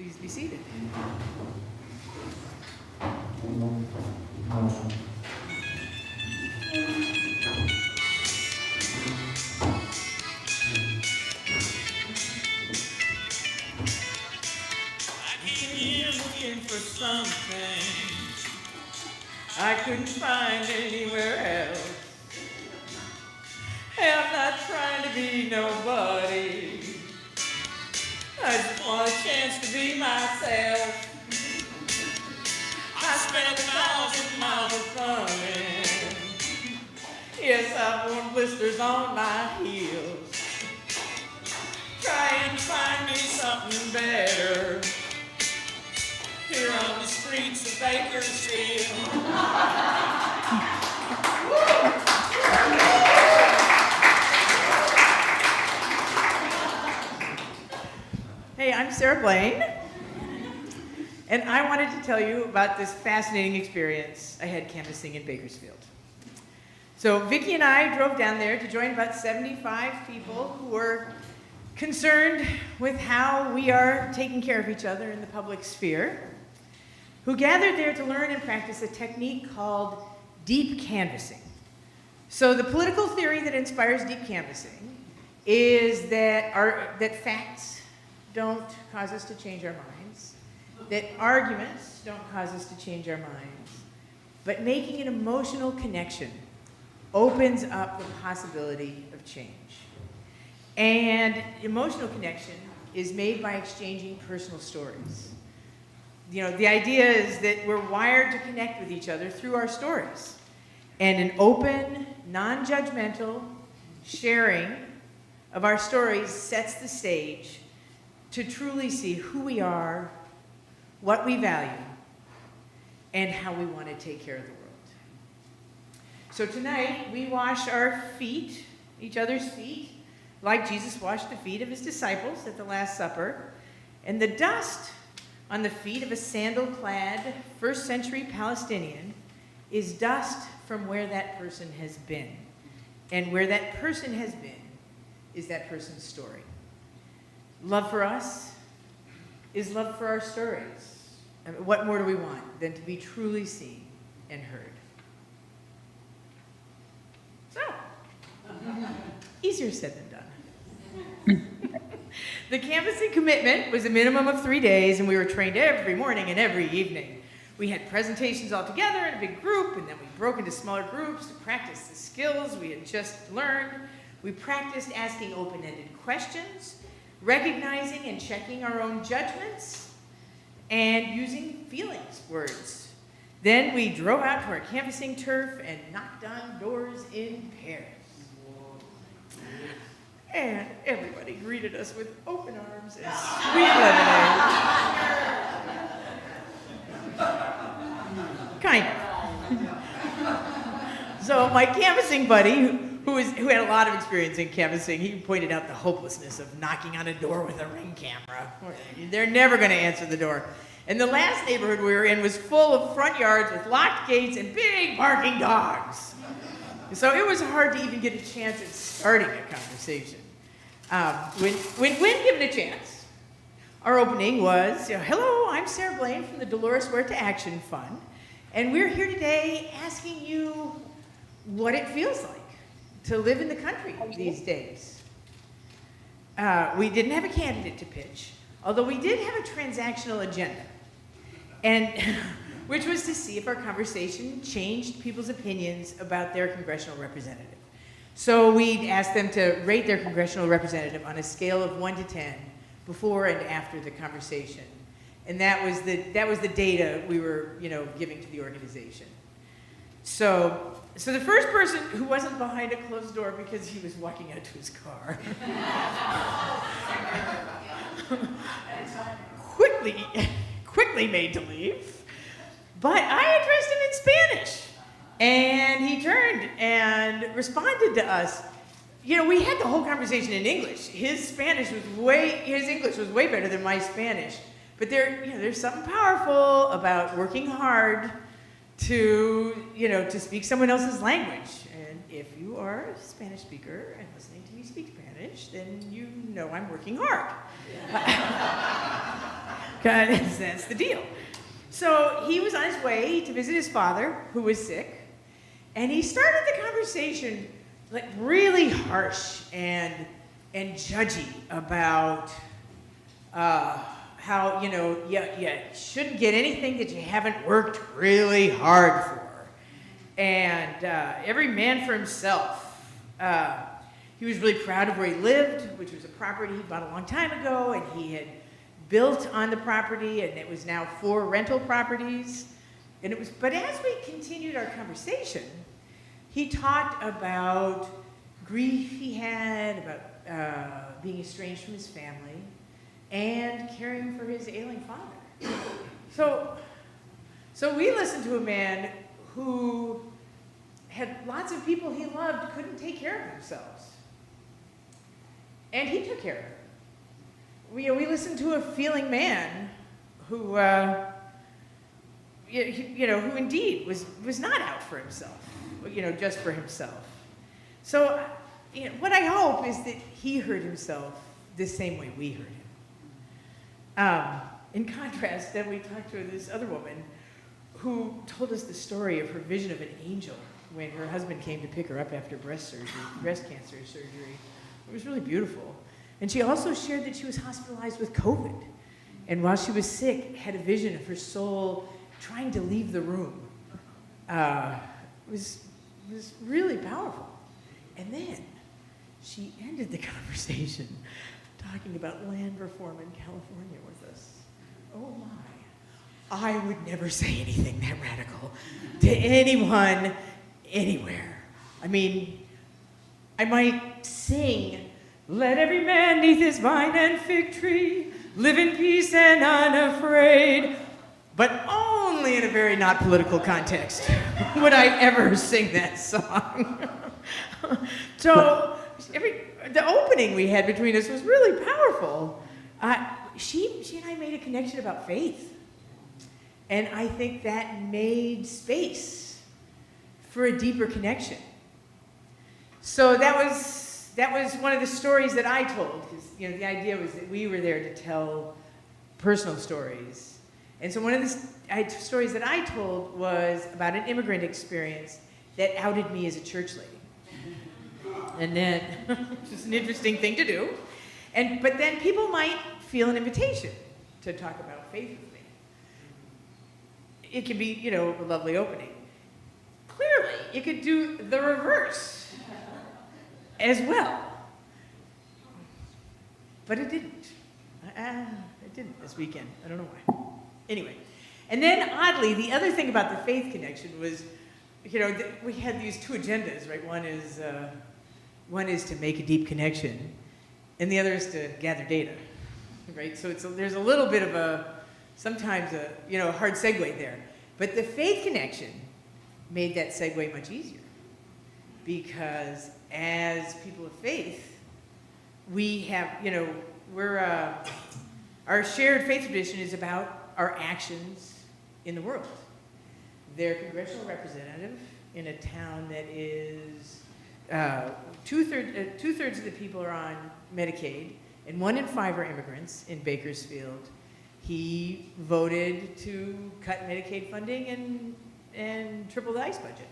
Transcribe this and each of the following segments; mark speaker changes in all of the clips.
Speaker 1: Please be seated. I came here looking for something I couldn't find anywhere else. Hey, I'm not trying to be nobody. I just want a chance to be myself. I spent 1,000 miles of running. Yes, I've worn blisters on my heels, trying to find me something better here on the streets of Bakersfield. Hey, I'm Sarah Blain, and I wanted to tell you about this fascinating experience I had canvassing in Bakersfield. So Vicki and I drove down there to join about 75 people who were concerned with how we are taking care of each other in the public sphere, who gathered there to learn and practice a technique called deep canvassing. So the political theory that inspires deep canvassing is that facts don't cause us to change our minds, that arguments don't cause us to change our minds, but making an emotional connection opens up the possibility of change. And emotional connection is made by exchanging personal stories. You know, the idea is that we're wired to connect with each other through our stories. And an open, non-judgmental sharing of our stories sets the stage to truly see who we are, what we value, and how we want to take care of the world. So tonight, we wash our feet, each other's feet, like Jesus washed the feet of his disciples at the Last Supper. And the dust on the feet of a sandal-clad, first-century Palestinian is dust from where that person has been. And where that person has been is that person's story. Love for us is love for our stories. I mean, what more do we want than to be truly seen and heard? So, easier said than done. The canvassing commitment was a minimum of 3 days, and we were trained every morning and every evening. We had presentations all together in a big group, and then we broke into smaller groups to practice the skills we had just learned. We practiced asking open-ended questions, recognizing and checking our own judgments, and using feelings words. Then we drove out to our canvassing turf and knocked on doors in pairs. And everybody greeted us with open arms and sweet lemonade. Kind of. So my canvassing buddy, who had a lot of experience in canvassing, he pointed out the hopelessness of knocking on a door with a Ring camera. They're never going to answer the door. And the last neighborhood we were in was full of front yards with locked gates and big barking dogs. So it was hard to even get a chance at starting a conversation. When given a chance, our opening was, hello, I'm Sarah Blain from the Dolores Huerta Action Fund, and we're here today asking you what it feels like to live in the country these days. We didn't have a candidate to pitch, although we did have a transactional agenda, and which was to see if our conversation changed people's opinions about their congressional representative. So we asked them to rate their congressional representative on a scale of 1 to 10 before and after the conversation. And that was the data we were, giving to the organization. So the first person who wasn't behind a closed door because he was walking out to his car quickly made to leave. But I addressed him in Spanish. And he turned and responded to us. We had the whole conversation in English. His English was way better than my Spanish. But there's something powerful about working hard to speak someone else's language. And if you are a Spanish speaker and listening to me speak Spanish, then you know I'm working hard. That's the deal. So he was on his way to visit his father, who was sick, and he started the conversation like really harsh and judgy about how, you shouldn't get anything that you haven't worked really hard for. And every man for himself. He was really proud of where he lived, which was a property he bought a long time ago, and he had built on the property, and it was now 4 rental properties. But as we continued our conversation, he talked about grief he had, about being estranged from his family, and caring for his ailing father. So we listened to a man who had lots of people he loved couldn't take care of themselves. And he took care of her. We listened to a feeling man who, who indeed was not out for himself, just for himself. So, what I hope is that he heard himself the same way we heard him. In contrast, then we talked to this other woman who told us the story of her vision of an angel when her husband came to pick her up after breast cancer surgery. It was really beautiful. And she also shared that she was hospitalized with COVID. And while she was sick, had a vision of her soul trying to leave the room. It was really powerful. And then she ended the conversation talking about land reform in California with us. Oh my. I would never say anything that radical to anyone, anywhere. I mean, I might sing, "Let every man neath his vine and fig tree live in peace and unafraid," but only in a very not political context would I ever sing that song. So the opening we had between us was really powerful. She and I made a connection about faith. And I think that made space for a deeper connection. So that was one of the stories that I told, because the idea was that we were there to tell personal stories. And so one of the stories that I told was about an immigrant experience that outed me as a church lady. And then, which is an interesting thing to do. But then people might feel an invitation to talk about faith with me. It can be, a lovely opening. Clearly, you could do the reverse as well. But it didn't. It didn't this weekend. I don't know why. Anyway. And then, oddly, the other thing about the faith connection was, we had these 2 agendas, right? One is to make a deep connection, and the other is to gather data, right? So there's a little bit of sometimes a hard segue there. But the faith connection made that segue much easier. Because as people of faith, we have, our shared faith tradition is about our actions in the world. They're congressional representative in a town that is, two-thirds of the people are on Medicaid, and 1 in 5 are immigrants in Bakersfield. He voted to cut Medicaid funding and triple the ICE budget,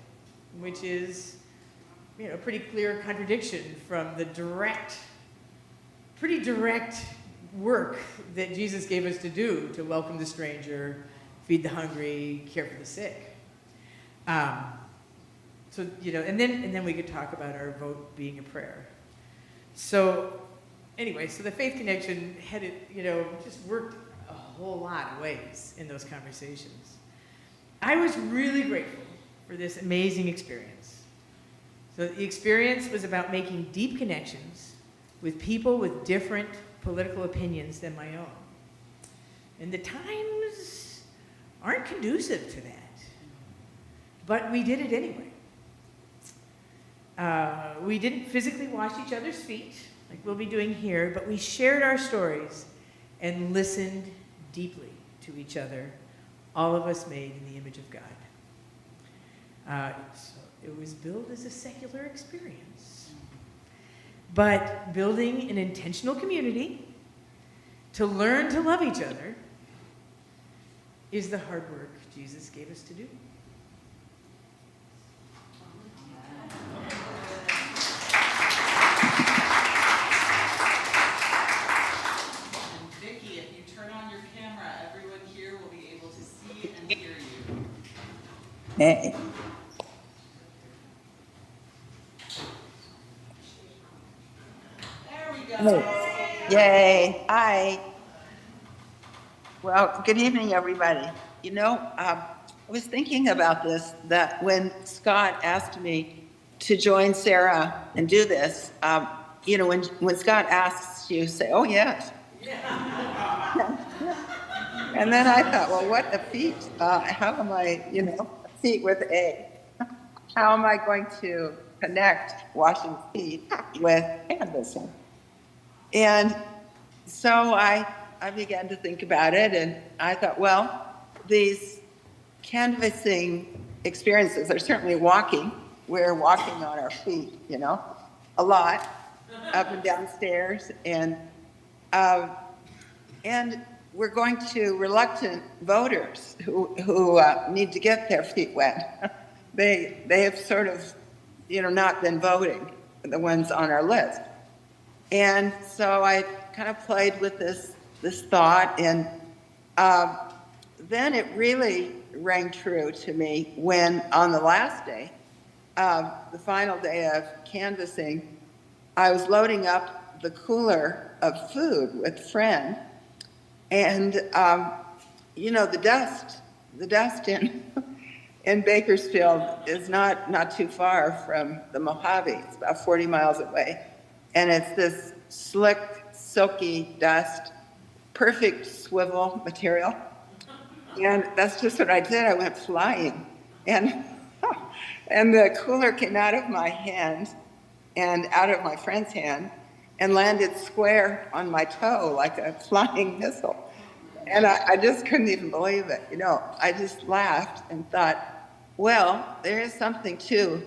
Speaker 1: which is, a pretty clear contradiction from the pretty direct work that Jesus gave us to do to welcome the stranger, feed the hungry, care for the sick. So and then we could talk about our vote being a prayer. So anyway, so the faith connection had just worked a whole lot of ways in those conversations. I was really grateful for this amazing experience. So the experience was about making deep connections with people with different political opinions than my own. And the times aren't conducive to that. But we did it anyway. We didn't physically wash each other's feet, like we'll be doing here, but we shared our stories and listened deeply to each other, all of us made in the image of God. So it was billed as a secular experience, but building an intentional community to learn to love each other is the hard work Jesus gave us to do.
Speaker 2: And Vicki, if you turn on your camera, everyone here will be able to see and hear you.
Speaker 3: Hey.
Speaker 2: There we go.
Speaker 3: Hey. Yay. Hi. Well, good evening, everybody. You know, I was thinking about this, that when Scott asked me to join Sarah and do this, you know, when Scott asks you, say, oh, yes. And then I thought, well, what a feat. How am I, you know, feet with A. How am I going to connect washing feet with canvassing? And so I began to think about it, and I thought, well, these canvassing experiences are certainly walking. We're walking on our feet, you know, a lot, up and down stairs, and we're going to reluctant voters who need to get their feet wet. They have sort of, you know, not been voting, the ones on our list. And so I kind of played with this thought, and then it really rang true to me when on the last day, the final day of canvassing, I was loading up the cooler of food with a friend, and you know, the dust in Bakersfield is not too far from the Mojave. It's about 40 miles away. And it's this slick, silky dust, perfect swivel material. And that's just what I did. I went flying. And, and the cooler came out of my hand and out of my friend's hand and landed square on my toe like a flying missile. And I just couldn't even believe it. You know, I just laughed and thought, well, there is something to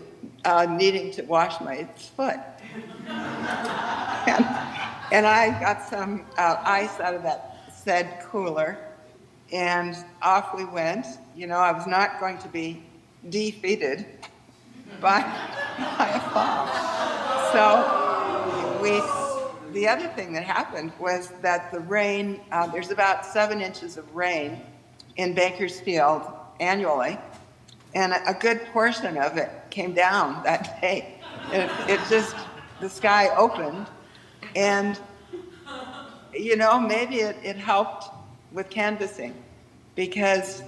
Speaker 3: needing to wash my foot. And I got some ice out of that said cooler, and off we went. You know, I was not going to be defeated by a fall. So the other thing that happened was that the rain, there's about 7 inches of rain in Bakersfield annually, and a good portion of it came down that day. It just, the sky opened, and, you know, maybe it helped with canvassing because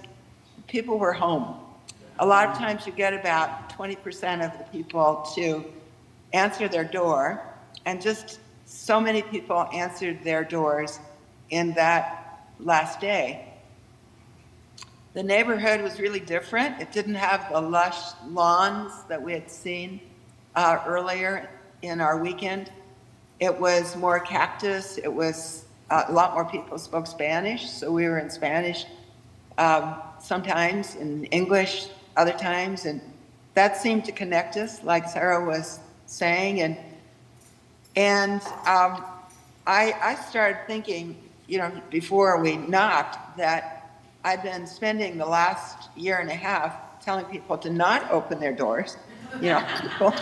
Speaker 3: people were home. A lot of times you get about 20% of the people to answer their door, and just so many people answered their doors in that last day. The neighborhood was really different. It didn't have the lush lawns that we had seen earlier in our weekend. It was more cactus. It was a lot more people spoke Spanish, so we were in Spanish sometimes, in English other times, and that seemed to connect us, like Sarah was saying. And I started thinking, you know, before we knocked, that I'd been spending the last year and a half telling people to not open their doors, you know, people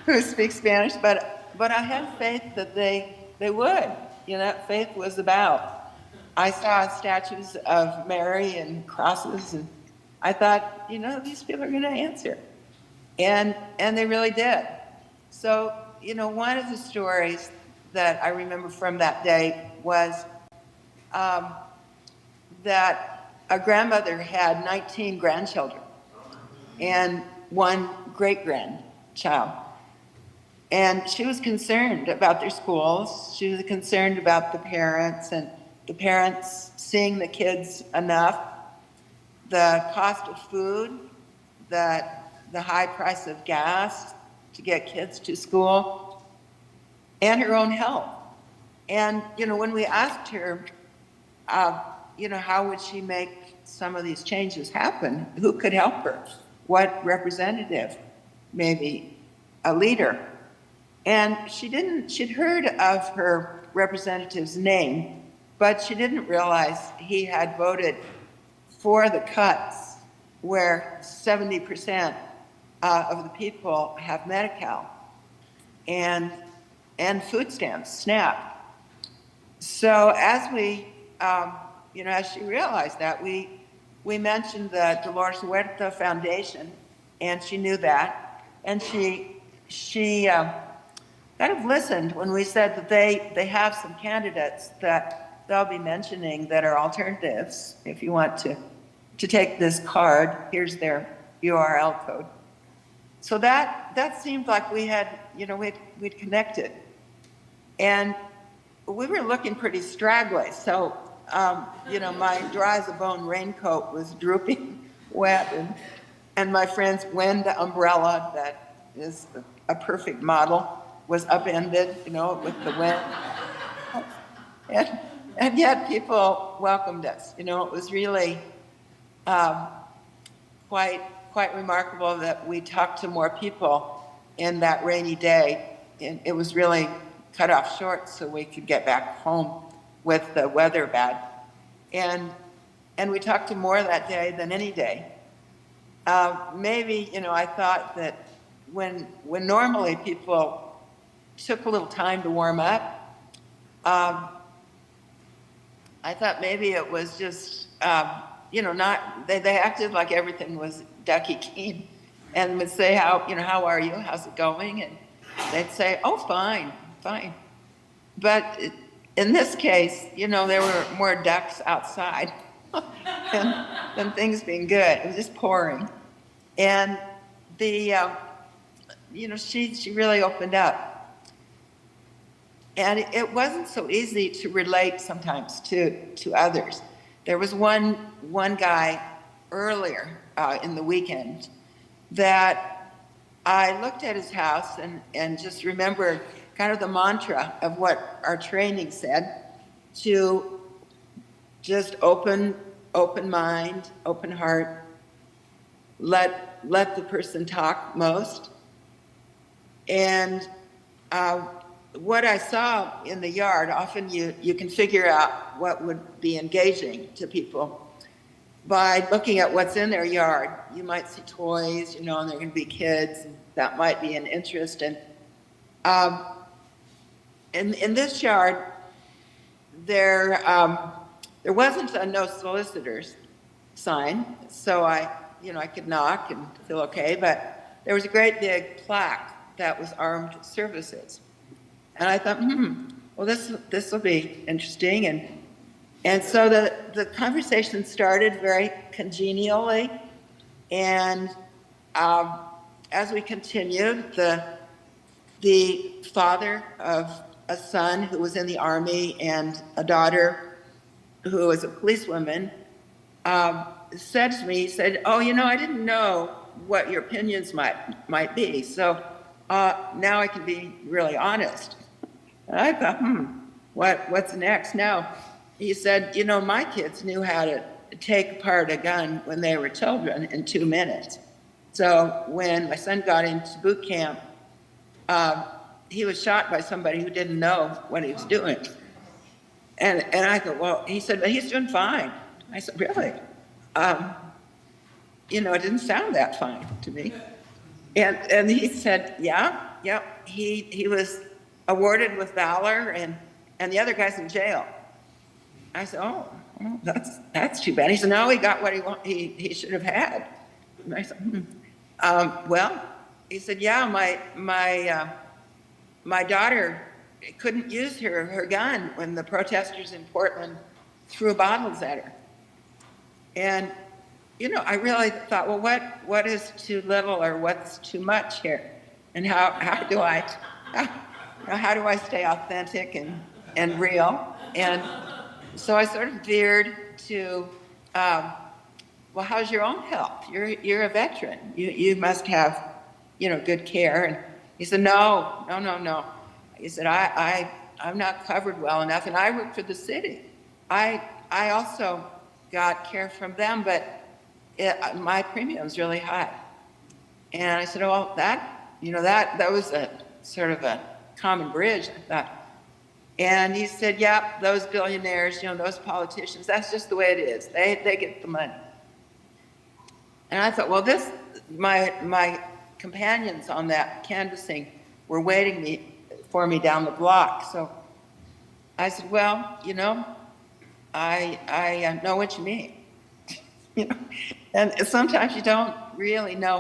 Speaker 3: who speak Spanish, but I had faith that they would, you know, faith was about. I saw statues of Mary and crosses, and I thought, you know, these people are going to answer. And they really did. So, you know, one of the stories that I remember from that day was that a grandmother had 19 grandchildren and one great-grandchild. And she was concerned about their schools. She was concerned about the parents, and the parents seeing the kids enough, the cost of food, the high price of gas to get kids to school, and her own health. And, you know, when we asked her, you know, how would she make some of these changes happen? Who could help her? What representative? Maybe a leader. And she'd heard of her representative's name, but she didn't realize he had voted for the cuts where 70% of the people have Medi-Cal and food stamps, SNAP. So as we, as she realized that, we mentioned the Dolores Huerta Foundation, and she knew that, and she kind of listened when we said that they have some candidates that they'll be mentioning that are alternatives. If you want to take this card, here's their URL code. So that seemed like we had, we'd connected. And we were looking pretty straggly. So, my dry as a bone raincoat was drooping wet, and my friend's wind umbrella, that is a perfect model, was upended, with the wind. And yet people welcomed us. It was really quite remarkable that we talked to more people in that rainy day. And it was really cut off short so we could get back home with the weather bad. And we talked to more that day than any day. Maybe, I thought that when normally people took a little time to warm up, I thought maybe it was just, not, they acted like everything was ducky keen and would say, how are you? How's it going? And they'd say, oh, fine. But in this case, there were more ducks outside than things being good. It was just pouring. And she really opened up. And it wasn't so easy to relate sometimes to others. There was one guy earlier in the weekend that I looked at his house and just remembered kind of the mantra of what our training said, to just open mind, open heart, let the person talk most. And what I saw in the yard, often you can figure out what would be engaging to people by looking at what's in their yard. You might see toys, and there are going to be kids, and that might be an interest. And in this yard, there wasn't a no solicitors sign, so I could knock and feel okay, but there was a great big plaque that was armed services. And I thought, well, this will be interesting. And so the conversation started very congenially. And as we continued, the father of a son who was in the Army and a daughter who was a policewoman said to me, he said, oh, I didn't know what your opinions might be. So now I can be really honest. And I thought, what's next now? He said, my kids knew how to take apart a gun when they were children in 2 minutes. So when my son got into boot camp, he was shot by somebody who didn't know what he was doing. And I thought, well, he said, but he's doing fine. I said, really? It didn't sound that fine to me. And he said, yeah, he was awarded with valor, and the other guy's in jail. I said, oh, that's too bad. He said, no, he got what he should have had. And I said, well, he said, yeah, my daughter couldn't use her gun when the protesters in Portland threw bottles at her. And I really thought, well, what is too little or what's too much here, and how do I stay authentic and real? And so I sort of veered to, well, how's your own health? You're a veteran. You must have, good care. And he said, no. He said, I'm not covered well enough, and I work for the city. I also got care from them, but my premium's really high. And I said, oh, that was a sort of a common bridge, I thought. And he said, yeah, those billionaires, those politicians, that's just the way it is. They get the money. And I thought, well, my companions on that canvassing were waiting for me down the block. So I said, well, I know what you mean. you know, and sometimes you don't really know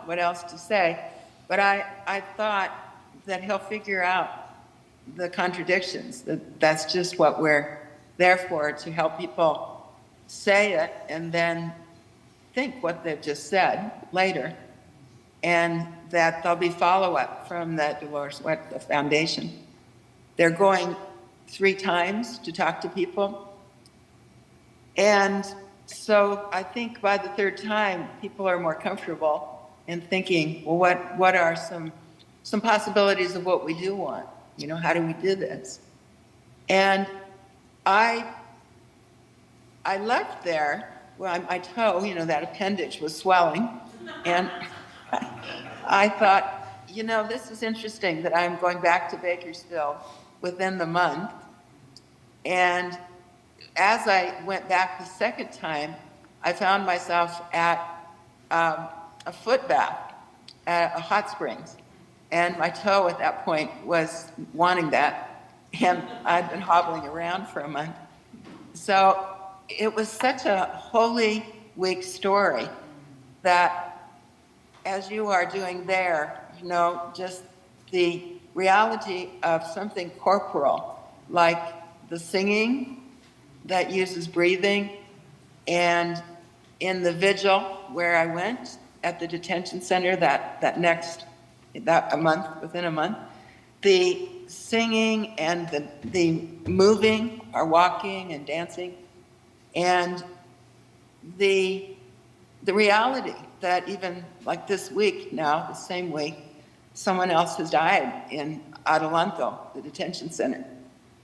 Speaker 3: what else to say. But I thought that he'll figure out the contradictions. That's just what we're there for, to help people say it and then think what they've just said later, and that there'll be follow-up from the Dolores Huerta Foundation. They're going 3 times to talk to people. And so I think by the 3rd time, people are more comfortable in thinking, well, what are some possibilities of what we do want? How do we do this? And I left there, well, my toe, that appendage was swelling. And I thought, this is interesting that I'm going back to Bakersfield within the month. And as I went back the 2nd time, I found myself at a foot bath at a hot springs. And my toe at that point was wanting that. And I'd been hobbling around for a month. So it was such a Holy Week story that, as you are doing there, just the reality of something corporal, like the singing that uses breathing, and in the vigil where I went at the detention center within a month, the singing and the moving, or walking and dancing, and the reality that even like this week now, the same week, someone else has died in Adelanto, the detention center.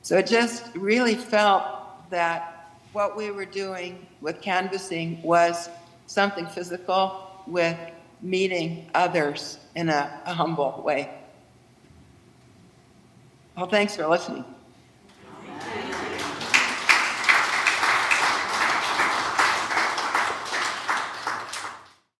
Speaker 3: So it just really felt that what we were doing with canvassing was something physical with meeting others in a humble way. Well, thanks for listening.